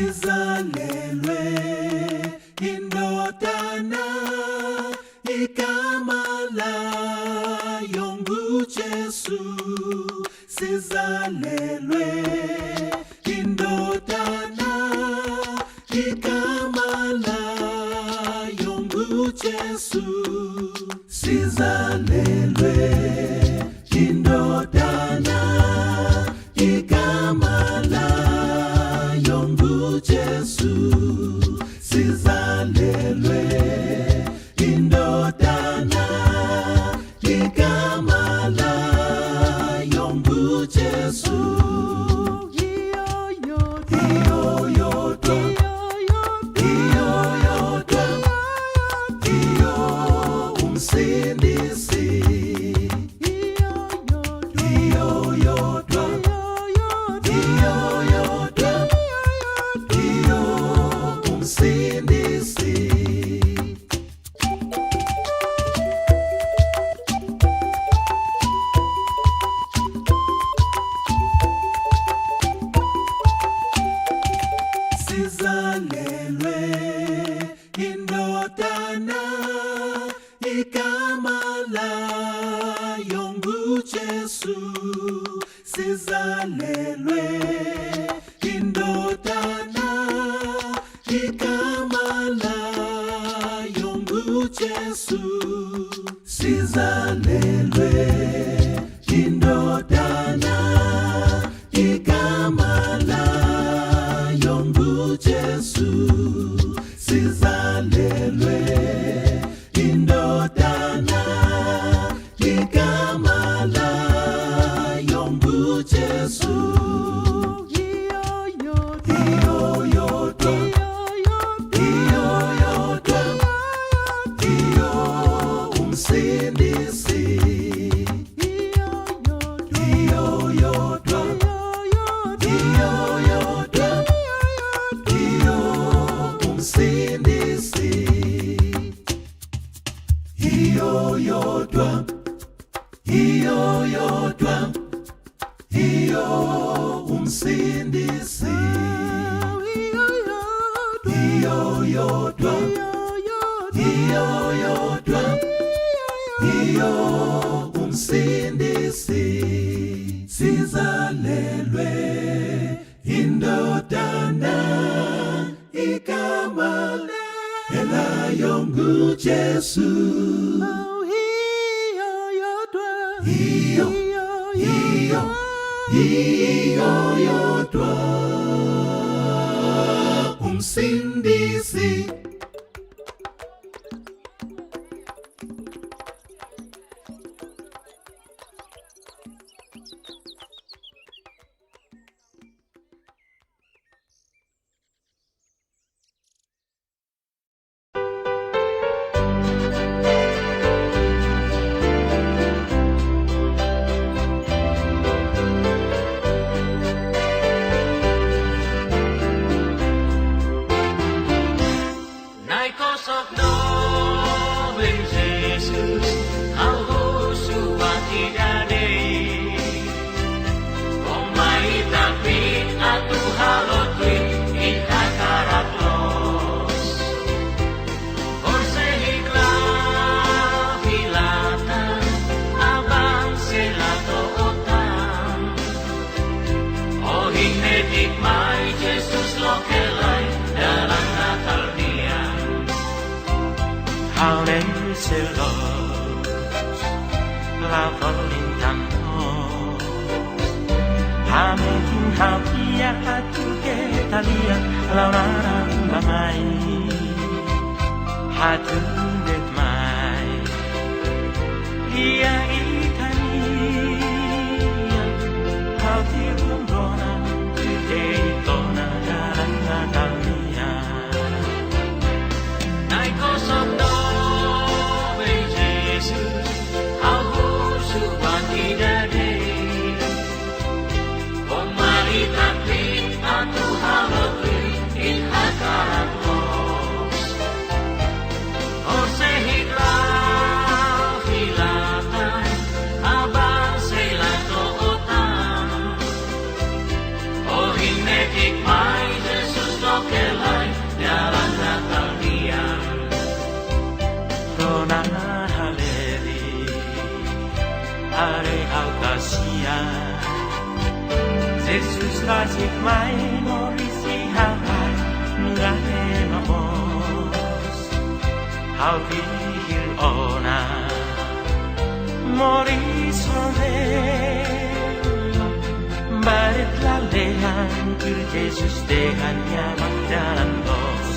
sizalelwe indodana ikamalayo nguJesu sizalelwe indodana ikamalayo nguJesu sizalelwe indodana ikamalayo nguJesu sizalelwe indodana ikamalayo nguJesu sizalelwe indodana ikamalayo nguJesu sizalelwe indodana ikamalayo nguJesu sizalelwe indodana ikamalayo nguJesu sizalelwe indodana ikamalayo nguJesu sizalelwe indodana ikamalayo nguJesu yodwa umsindisi 가식 마이노리시 하하 누라테 마보스 하위힐 오나 모리소네 barit lalehan ke Jesus dehannya jalan los.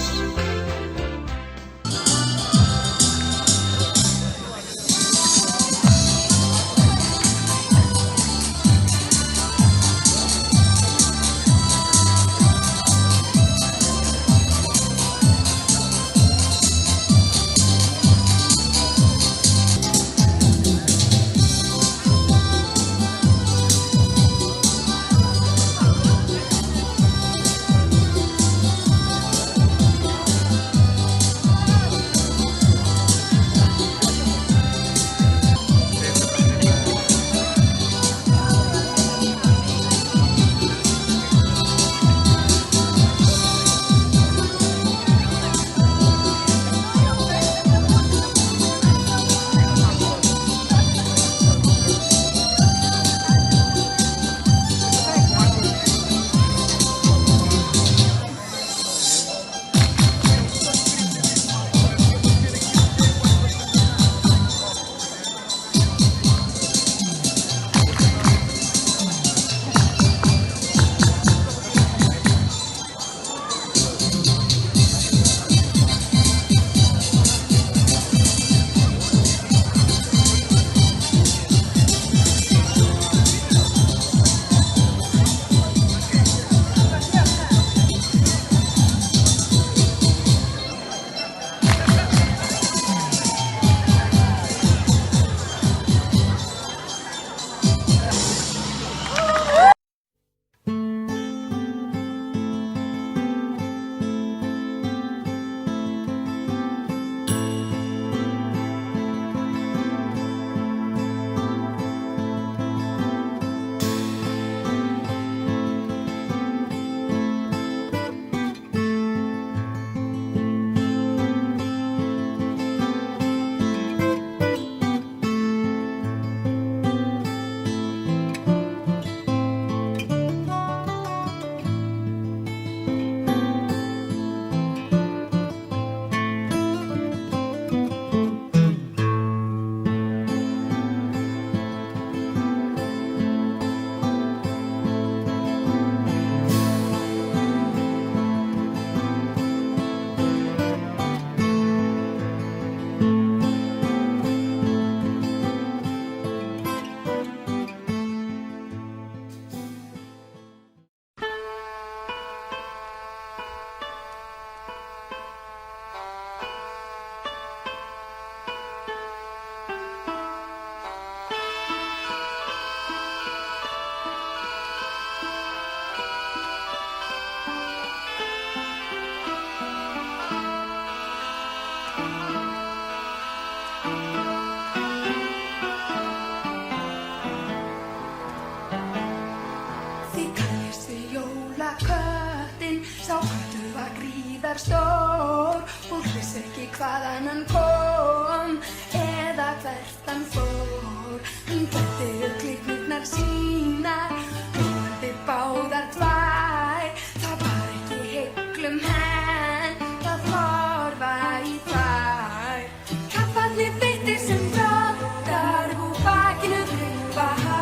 Stór, hún vissi ekki hvaðan hann kom eða hvert hann fór. Hún bætti upp kliknurnar sínar, hljóðandi báðar tvær. Það var ekki heiglum henn að horfa í þær. Kapparnir beittir sem broddar úr bakinu grípa há.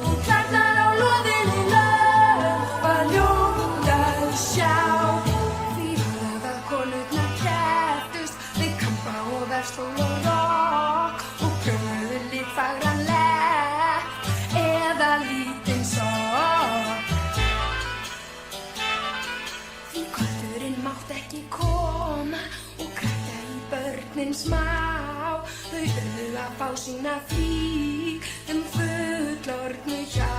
Hún klarnar á loðinni lög að ljóta að sjá. Stól og rokk og prjónuðu litfagran legg eða lítinn sokk. Því kötturinn mátti ekki koma og krækja í börnin smá. Þau urðu að fá sína frík fullorðnu hjá.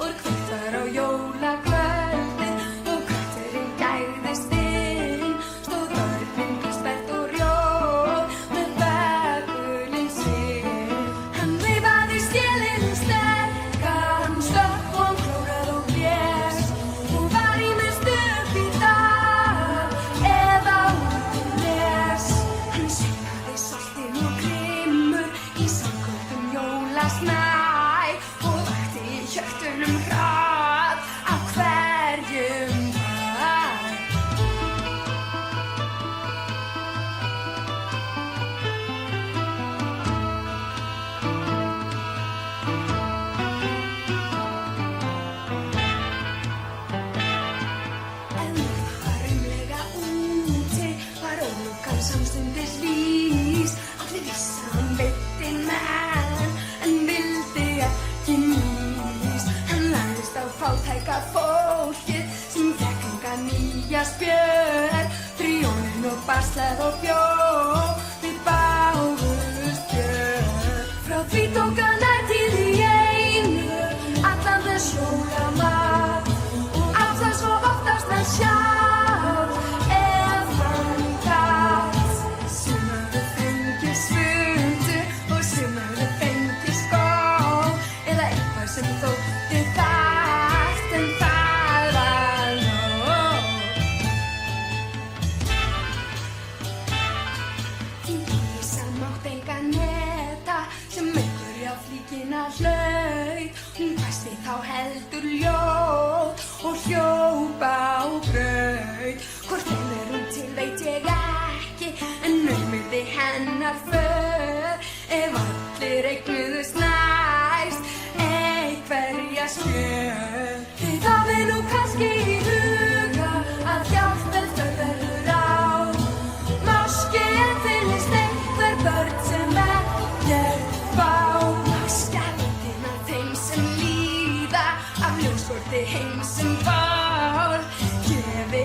Og kveikt var á jólakvöldið og kötturinn gægðist inn. Stóð börnin blíðspennt og rjóð með vegulinn sinn. Hann veifaði stélinn sterkan, stökk og hann klórað og blés. Hún var ýmist upp í dal eða út í les. Hann saumaði saltinn og grimmur í sandgöldum sleð og bjór, við bárust björn. Frá því tók hann ætíð í einu, allan þess jólamat, og allt það svo oftast hann sjálf, ef hann gat. Sumar fengi svundu og sumar fengi skól, eða eitthvað sem þótti þarft, en það var nóg. Því Lísa mátt engan meta sem einhverja flíkina hlaut. Hún hvæsti þá heldur ljóð og hljóp á braut. Hvort hefur hún til veit ég ekki, en naumurði hennar för. Ef allir eignuðust næst einhverja skjöl. Þið hafið nú kannski í huga að hjálpar þörf verður á. Máski finnist einhver börn sem ekkert fá. Skjálftin af þeim sem líða, af ljóskorti heim sem fár. Gefi